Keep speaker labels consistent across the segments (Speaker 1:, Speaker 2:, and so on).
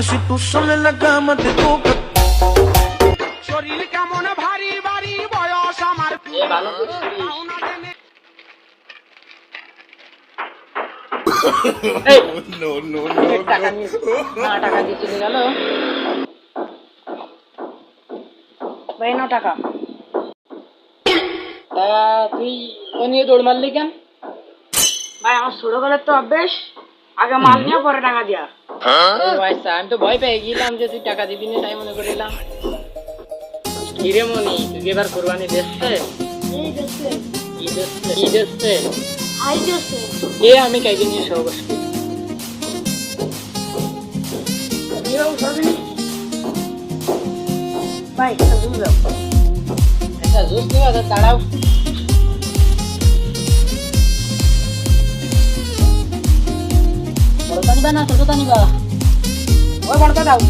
Speaker 1: Dime si tú sola en la cama te toca.
Speaker 2: শরীর কেমন ভারী ভারী বয়স আমার
Speaker 3: এ ভালো করিস।
Speaker 2: পাওনা দেনে
Speaker 3: এই,
Speaker 1: No, no,
Speaker 3: এক টাকা নিয়ে না টাকা দিয়ে চলে গেল। ভাই নাও টাকা। তা তুই ও নিয়ে দৌড় মারলি কেন? ভাই আমার ছোটবেলার তো অভ্যেস, আগে মাল নিয়ে পরে টাকা দিয়া। ও আচ্ছা, আমি তো ভয় পেয়ে গেলাম যে তুই টাকা দিবি না, তাই মনে করিলাম। কিরে মনি, তুই এবার কোরবানি দিচ্ছে? কি দিচ্ছে? এ আমি কাইকে নিয়ে সব বসবি। ভাই জুস দাও। আচ্ছা জুস নিবা, দাঁড়াও। বড়টা নিবা না ছোটটা নিবা? ওই বড়টা দাও।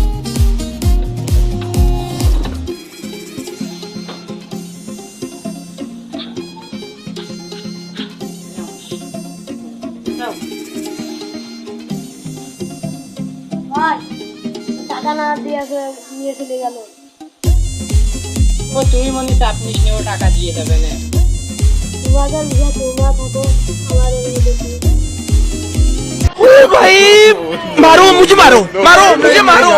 Speaker 3: দাও।
Speaker 4: টাকা না দিয়ে নিয়ে চলে গেল।
Speaker 3: ও তুই মনে চাপ নিস নে, ও টাকা দিয়ে দেবে না।
Speaker 4: তোমাদের বিয়ে তোমরা থাকো, আমার এই দেখি।
Speaker 1: भाई मारो मुझे मारो मुझे मारो